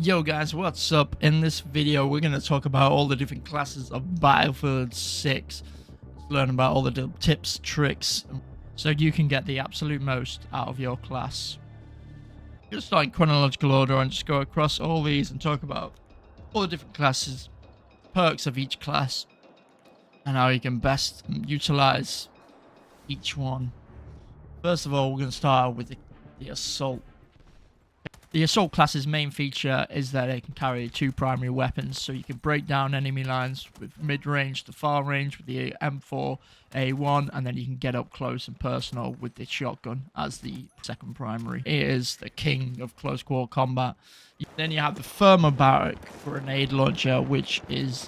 Yo guys, what's up? In this video we're going to talk about all the different classes of Battlefield 6. Let's learn about all the tips, tricks, so you can get the absolute most out of your class. Just start in chronological order and just go across all these and talk about all the different classes, perks of each class, and how you can best utilize each one. First of all, we're going to start out with the Assault. The Assault class's main feature is that it can carry two primary weapons, so you can break down enemy lines with mid-range to far range with the M4A1, and then you can get up close and personal with the shotgun as the second primary. It is the king of close quarter combat. Then you have the thermobaric grenade launcher, which is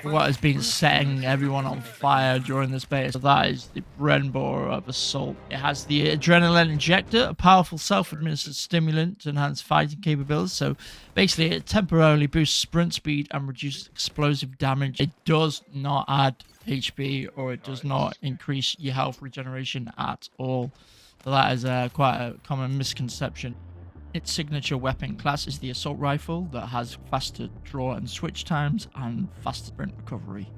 what has been setting everyone on fire during this beta. So that is the bread and butter of Assault. It has the adrenaline injector, a powerful self-administered stimulant to enhance fighting capabilities. So basically it temporarily boosts sprint speed and reduces explosive damage. It does not add HP, or it does not increase your health regeneration at all. So that is quite a common misconception. Its signature weapon class is the assault rifle that has faster draw and switch times and faster sprint recovery.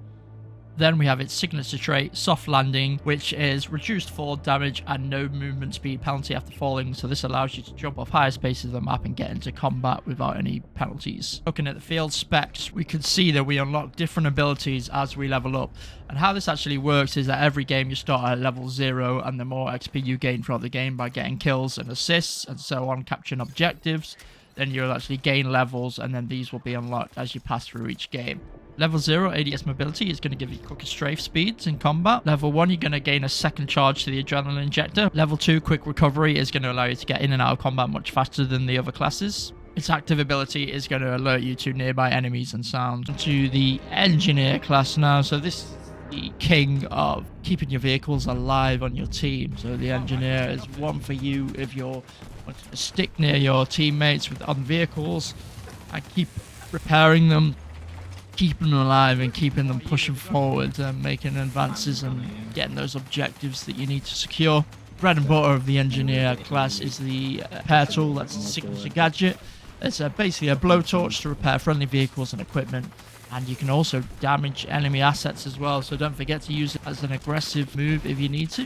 Then we have its signature trait, soft landing, which is reduced fall damage and no movement speed penalty after falling, so this allows you to jump off higher spaces of the map and get into combat without any penalties. Looking at the field specs, we can see that we unlock different abilities as we level up, and how this actually works is that every game you start at level 0, and the more XP you gain throughout the game by getting kills and assists and so on, capturing objectives, then you'll actually gain levels, and then these will be unlocked as you pass through each game. Level 0 ADS mobility is going to give you quicker strafe speeds in combat. Level 1 you're going to gain a second charge to the adrenaline injector. Level 2 quick recovery is going to allow you to get in and out of combat much faster than the other classes. Its active ability is going to alert you to nearby enemies and sounds. To the engineer class now, so this is the king of keeping your vehicles alive on your team. So the engineer is one for you if you're wanting to stick near your teammates with on vehicles and keep repairing them, keeping them alive and keeping them pushing forward and making advances and getting those objectives that you need to secure. Bread and butter of the engineer class is the repair tool. That's the signature gadget. It's basically a blowtorch to repair friendly vehicles and equipment, and you can also damage enemy assets as well, so don't forget to use it as an aggressive move if you need to.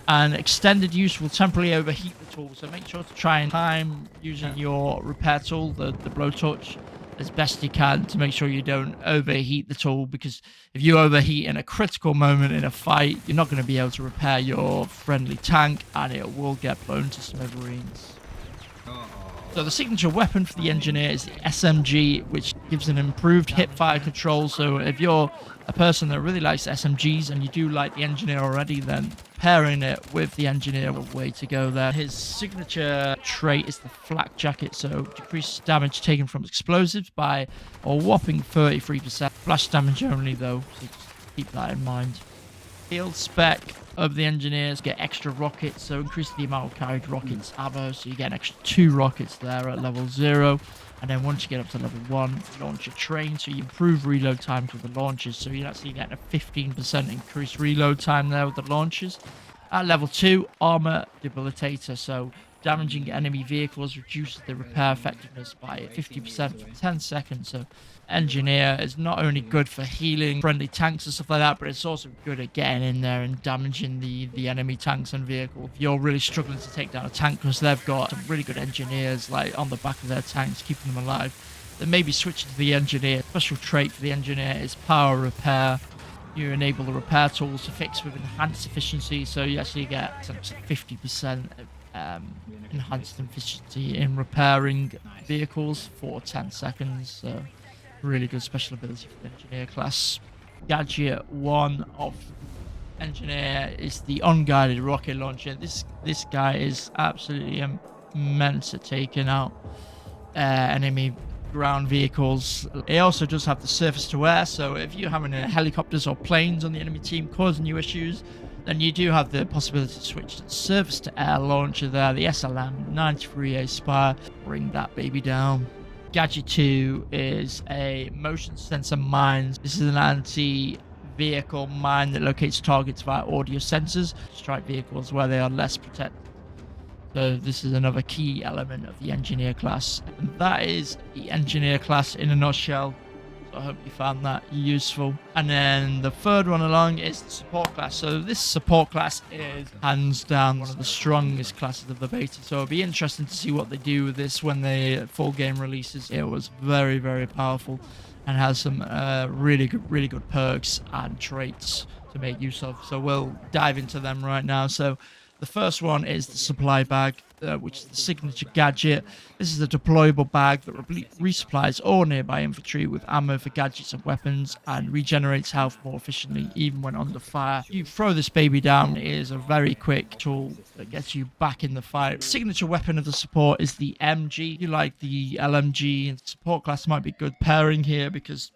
And extended use will temporarily overheat the tool, so make sure to try and time using your repair tool, the blowtorch, as best you can to make sure you don't overheat the tool, because if you overheat in a critical moment in a fight, you're not going to be able to repair your friendly tank and it will get blown to smithereens. So the signature weapon for the engineer is the SMG, which gives an improved hip-fire control. So if you're a person that really likes SMGs and you do like the engineer already, then pairing it with the engineer will way to go there. His signature trait is the flak jacket, so decreases damage taken from explosives by a whopping 33%. Flash damage only though, so just keep that in mind. Field spec of the engineers get extra rockets, so increase the amount of carried rockets ammo, so you get an extra 2 rockets there at level 0. And then once you get up to level 1, launch a train, so you improve reload times with the launches, so you actually get a 15% increased reload time there with the launches. At level 2, armor debilitator, so damaging enemy vehicles reduces the repair effectiveness by 50% for 10 seconds. So engineer is not only good for healing friendly tanks and stuff like that, but it's also good at getting in there and damaging the enemy tanks and vehicles. If you're really struggling to take down a tank, because they've got some really good engineers like on the back of their tanks keeping them alive, then maybe switch to the engineer. Special trait for the engineer is power repair. You enable the repair tools to fix with enhanced efficiency, so you actually get 50% enhanced efficiency in repairing vehicles for 10 seconds. Really good special ability for the engineer class. Gadget 1 of engineer is the unguided rocket launcher. This guy is absolutely immense at taking out enemy ground vehicles. It also does have the surface to air, so if you're having helicopters or planes on the enemy team causing you issues, then you do have the possibility to switch to the surface to air launcher there, the SLM 93A Spire. Bring that baby down. Gadget 2 is a motion sensor mine. This is an anti-vehicle mine that locates targets via audio sensors to strike vehicles where they are less protected. So this is another key element of the engineer class, and that is the engineer class in a nutshell. So I hope you found that useful. And then the third one along is the support class. So this support class is hands down one of the strongest classes of the beta. So it'll be interesting to see what they do with this when the full game releases. It was very, very powerful and has some really good perks and traits to make use of. So we'll dive into them right now. So the first one is the supply bag, which is the signature gadget. This is a deployable bag that resupplies all nearby infantry with ammo for gadgets and weapons and regenerates health more efficiently even when under fire. You throw this baby down, it is a very quick tool that gets you back in the fight. The signature weapon of the support is the MG. If you like the LMG, and support class might be good pairing here because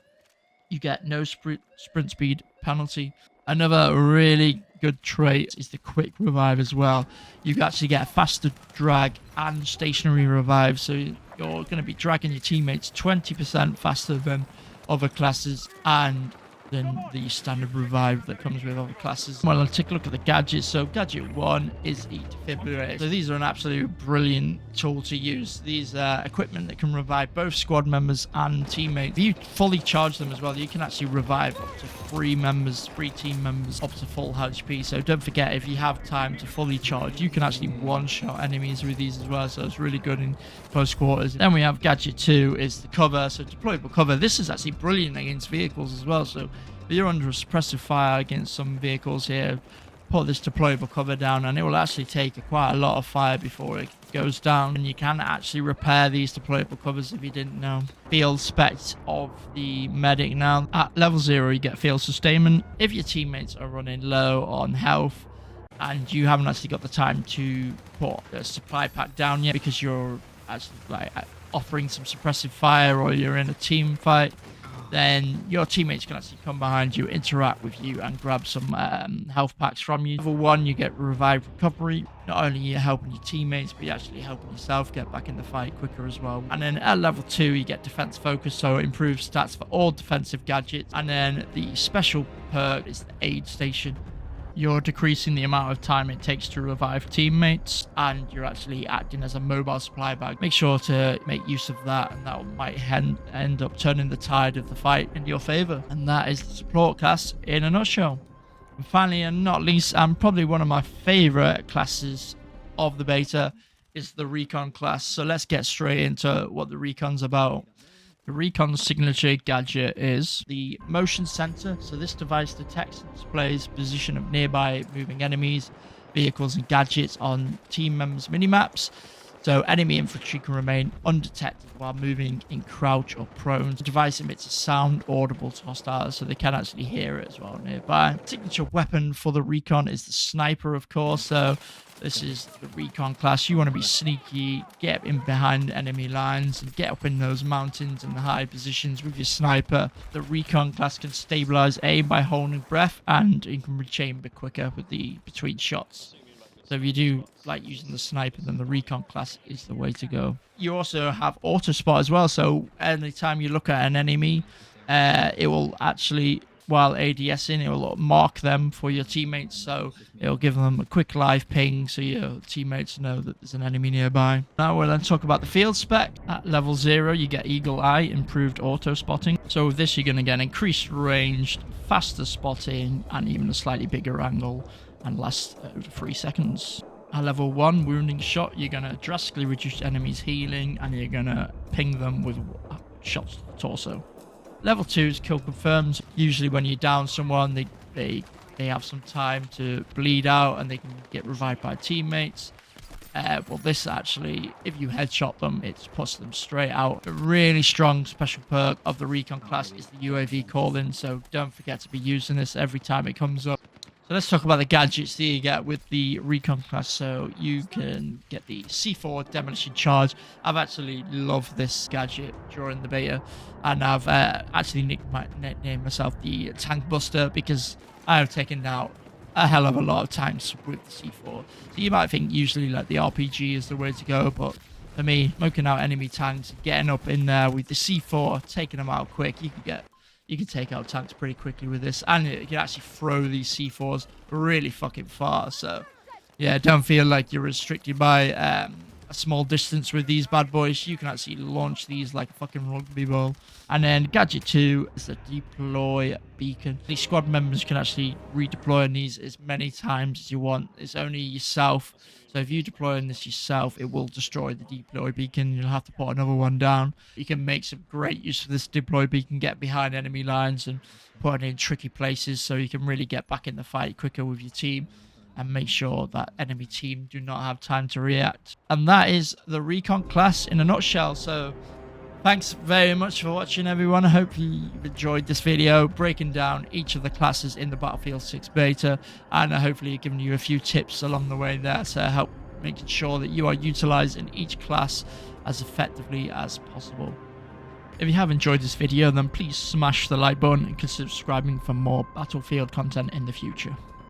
you get no sprint speed penalty. Another really good trait is the quick revive as well. You actually get a faster drag and stationary revive, so you're going to be dragging your teammates 20% faster than other classes and than the standard revive that comes with other classes. Well, let's take a look at the gadgets. So gadget 1 is the defibrillator. So these are an absolute brilliant tool to use. These are equipment that can revive both squad members and teammates. If you fully charge them as well, you can actually revive up to 3 team members up to full HP. So don't forget, if you have time to fully charge, you can actually one-shot enemies with these as well. So it's really good in close quarters. Then we have gadget 2 is the cover. So deployable cover. This is actually brilliant against vehicles as well. So if you're under a suppressive fire against some vehicles here, put this deployable cover down and it will actually take quite a lot of fire before it goes down. And you can actually repair these deployable covers if you didn't know. Field spec of the medic now. At level 0 you get field sustainment. If your teammates are running low on health and you haven't actually got the time to put a supply pack down yet because you're actually like offering some suppressive fire or you're in a team fight, then your teammates can actually come behind you, interact with you, and grab some health packs from you. Level 1, you get revived recovery. Not only are you helping your teammates, but you're actually helping yourself get back in the fight quicker as well. And then at level 2, you get defense focus, so it improves stats for all defensive gadgets. And then the special perk is the aid station. You're decreasing the amount of time it takes to revive teammates, and you're actually acting as a mobile supply bag. Make sure to make use of that, and that might end up turning the tide of the fight in your favor. And that is the support class in a nutshell. And finally, and not least, and probably one of my favorite classes of the beta, is the Recon class. So let's get straight into what the Recon's about. The Recon's signature gadget is the motion sensor. So this device detects and displays position of nearby moving enemies, vehicles and gadgets on team members' minimaps. So enemy infantry can remain undetected while moving in crouch or prone. The device emits a sound audible to hostiles, so they can actually hear it as well nearby. Signature weapon for the Recon is the sniper, of course. So this is the Recon class. You want to be sneaky, get in behind enemy lines, and get up in those mountains and the high positions with your sniper. The Recon class can stabilize aim by holding breath, and you can rechamber quicker with the between shots. So if you do like using the sniper, then the Recon class is the way to go. You also have auto spot as well. So anytime you look at an enemy, it will actually, while ADSing, it will mark them for your teammates. So it'll give them a quick live ping so your teammates know that there's an enemy nearby. Now we'll then talk about the field spec. At level 0, you get Eagle Eye, improved auto spotting. So with this, you're going to get increased range, faster spotting, and even a slightly bigger angle, and lasts over 3 seconds. At level 1, wounding shot, you're going to drastically reduce enemies' healing, and you're going to ping them with shots to the torso. Level 2 is kill confirmed. Usually when you down someone, they have some time to bleed out and they can get revived by teammates. Well, this actually, if you headshot them, it puts them straight out. A really strong special perk of the Recon class is the UAV call-in, so don't forget to be using this every time it comes up. So let's talk about the gadgets that you get with the Recon class. So you can get the C4 demolition charge. I've actually loved this gadget during the beta, and I've actually nicknamed myself the Tank Buster because I have taken out a hell of a lot of tanks with the C4. So you might think usually like the RPG is the way to go, but for me, smoking out enemy tanks, getting up in there with the C4, taking them out quick, you can take out tanks pretty quickly with this, and you can actually throw these C4s really fucking far. So, Yeah, don't feel like you're restricted by a small distance with these bad boys. You can actually launch these like a fucking rugby ball. And then gadget 2 is the deploy beacon. These squad members can actually redeploy on these as many times as you want. It's only yourself. So if you deploy on this yourself, it will destroy the deploy beacon. You'll have to put another one down. You can make some great use of this deploy beacon, get behind enemy lines and put it in tricky places so you can really get back in the fight quicker with your team and make sure that enemy team do not have time to react. And that is the Recon class in a nutshell. So thanks very much for watching, everyone. I hope you've enjoyed this video breaking down each of the classes in the Battlefield 6 beta, and hopefully giving you a few tips along the way there to help making sure that you are utilizing each class as effectively as possible. If you have enjoyed this video, then please smash the like button and consider subscribing for more Battlefield content in the future.